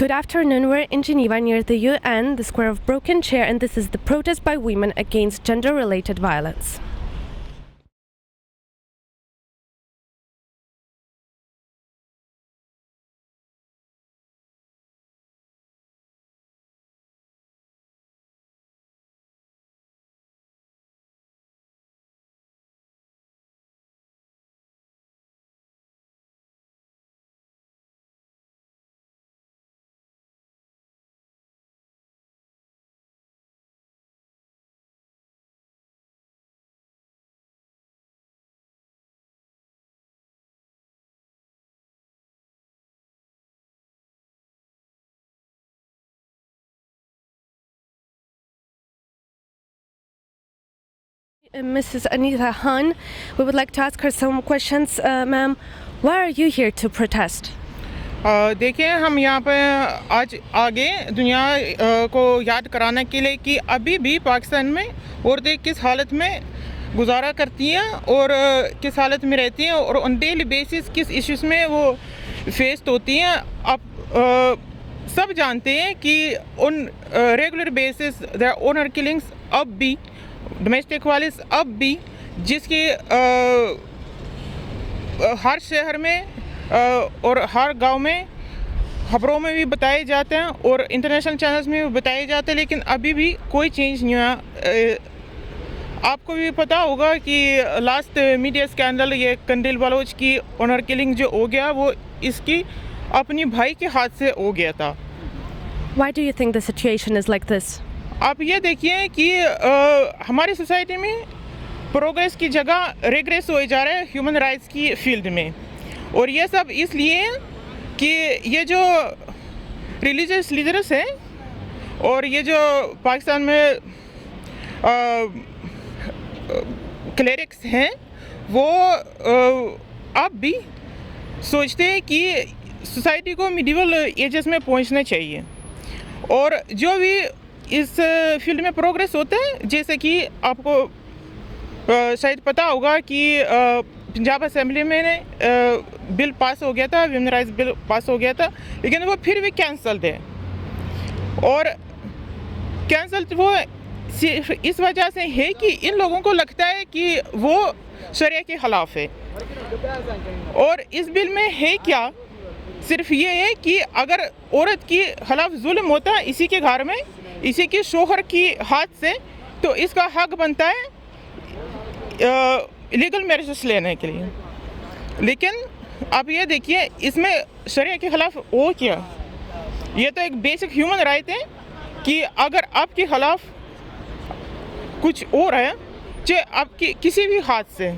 Good afternoon. We're in Geneva near the UN, the Square of Broken Chair, and this is the protest by women against gender-related violence. Mrs. Anita Han, we would like to ask her some questions. Ma'am, why are you here to protest? देखिए, हम यहाँ पे आज आगे दुनिया को याद कराने के लिए कि अभी भी पाकिस्तान में औरतें किस हालत में गुजारा करती हैं और किस हालत में रहती हैं और ऑन डेली बेसिस किस इश्यूज़ में वो फेस होती हैं। आप सब जानते हैं कि on regular basis the honour killings अब भी, डोमेस्टिक वायलेंस अब भी, जिसके हर शहर में और हर गांव में खबरों में भी बताए जाते हैं और इंटरनेशनल चैनल्स में भी बताए जाते हैं, लेकिन अभी भी कोई चेंज नहीं हुआ। आपको भी पता होगा कि लास्ट मीडिया स्कैंडल, ये कंडिल बलोच की ऑनर किलिंग जो हो गया, वो इसकी अपनी भाई के हाथ से हो गया था। Why do you think the situation is like this? आप ये देखिए कि हमारी सोसाइटी में प्रोग्रेस की जगह रिग्रेस हो जा रहा है ह्यूमन राइट्स की फील्ड में, और ये सब इसलिए कि ये जो रिलीजियस लीडर्स हैं और ये जो पाकिस्तान में क्लेरिक्स हैं, वो अब भी सोचते हैं कि सोसाइटी को मिडिवल एजेस में पहुंचना चाहिए, और जो भी इस फील्ड में प्रोग्रेस होता है, जैसे कि आपको शायद पता होगा कि पंजाब असेंबली में बिल पास हो गया था, वुमेन राइट्स बिल पास हो गया था, लेकिन वो फिर भी कैंसल्ड है। और कैंसल वो सिर्फ इस वजह से है कि इन लोगों को लगता है कि वो शरिया के खिलाफ है। और इस बिल में है क्या, सिर्फ ये है कि अगर औरत के खिलाफ जुल्म होता है इसी के घर में, इसी के शोहर की हाथ से, तो इसका हक बनता है लीगल मैरिजेस लेने के लिए। लेकिन आप ये देखिए, इसमें शरिया के खिलाफ हो क्या? ये तो एक बेसिक ह्यूमन राइट है कि अगर आपके खिलाफ कुछ हो रहा है, चाहे आपकी किसी भी हाथ से,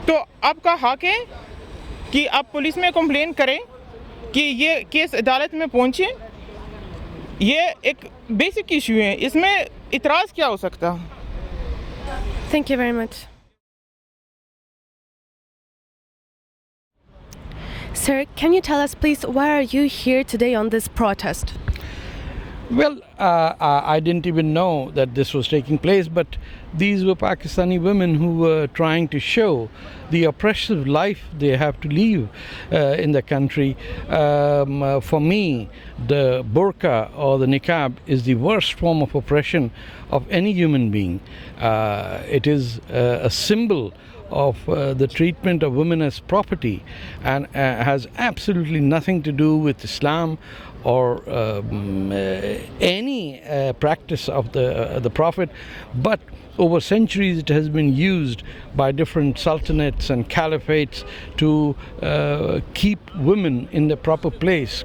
तो आपका हक है कि आप पुलिस में कंप्लेन करें कि ये केस अदालत में पहुंचे। ये एक बेसिक इशू है, इसमें इतराज़ क्या हो सकता? Thank you very much. Sir, can you tell us please, why are you here today on this protest? Well, I didn't even know that this was taking place, but these were Pakistani women who were trying to show the oppressive life they have to live in the country. For me, the burqa or the niqab is the worst form of oppression of any human being. It is a symbol of the treatment of women as property, and has absolutely nothing to do with Islam or any practice of the Prophet, but over centuries it has been used by different sultanates and caliphates to keep women in the proper place,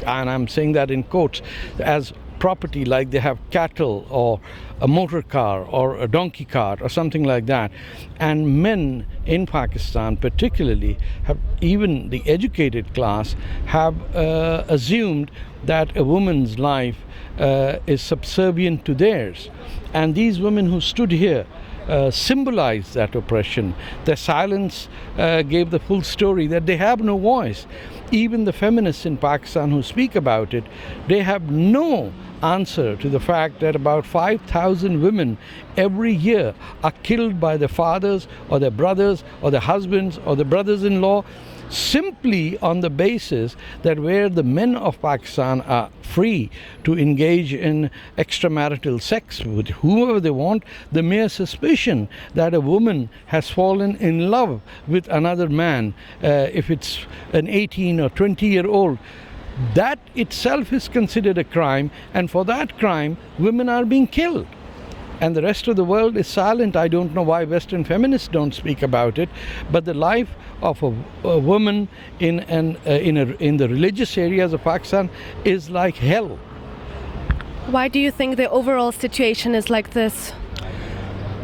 and I'm saying that in quotes, as property, like they have cattle or a motor car or a donkey cart or something like that. And men in Pakistan particularly, have, even the educated class, have assumed that a woman's life is subservient to theirs. And these women who stood here symbolized that oppression. Their silence gave the full story that they have no voice. Even the feminists in Pakistan who speak about it, they have no answer to the fact that about 5,000 women every year are killed by their fathers or their brothers or their husbands or their brothers-in-law simply on the basis that where the men of Pakistan are free to engage in extramarital sex with whoever they want, the mere suspicion that a woman has fallen in love with another man, if it's an 18 or 20-year-old, that itself is considered a crime, and for that crime women are being killed. And the rest of the world is silent. I don't know why Western feminists don't speak about it, but the life of a woman in the religious areas of Pakistan is like hell. Why do you think the overall situation is like this?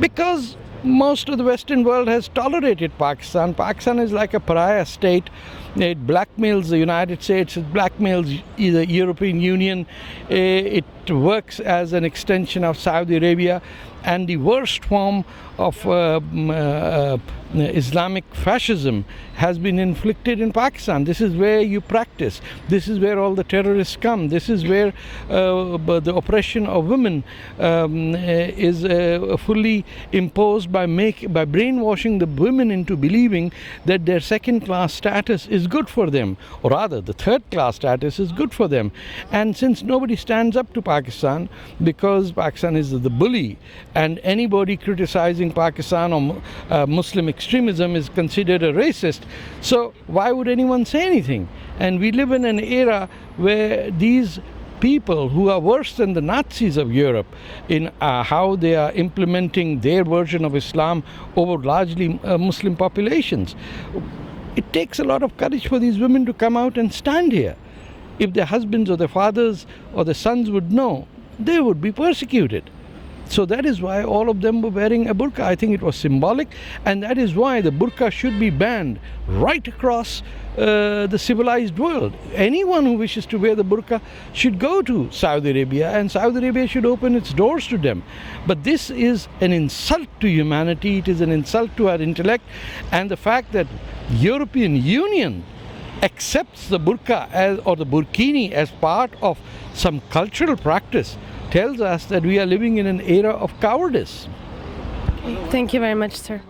Because most of the Western world has tolerated Pakistan. Pakistan is like a pariah state. It blackmails the United States, it blackmails the European Union, it works as an extension of Saudi Arabia, and the worst form of Islamic fascism has been inflicted in Pakistan. This is where you practice. This is where all the terrorists come. This is where the oppression of women is fully imposed by brainwashing the women into believing that their second-class status is good for them, or rather the third-class status is good for them. And since nobody stands up to Pakistan, because Pakistan is the bully, and anybody criticizing Pakistan or Muslim extremism is considered a racist, so why would anyone say anything? And we live in an era where these people who are worse than the Nazis of Europe in how they are implementing their version of Islam over largely Muslim populations. It takes a lot of courage for these women to come out and stand here. If their husbands or their fathers or their sons would know, they would be persecuted. So that is why all of them were wearing a burqa. I think it was symbolic, and that is why the burqa should be banned right across the civilized world. Anyone who wishes to wear the burqa should go to Saudi Arabia, and Saudi Arabia should open its doors to them. But this is an insult to humanity, it is an insult to our intellect, and the fact that European Union accepts the burqa or the burkini as part of some cultural practice tells us that we are living in an era of cowardice. Thank you very much, sir.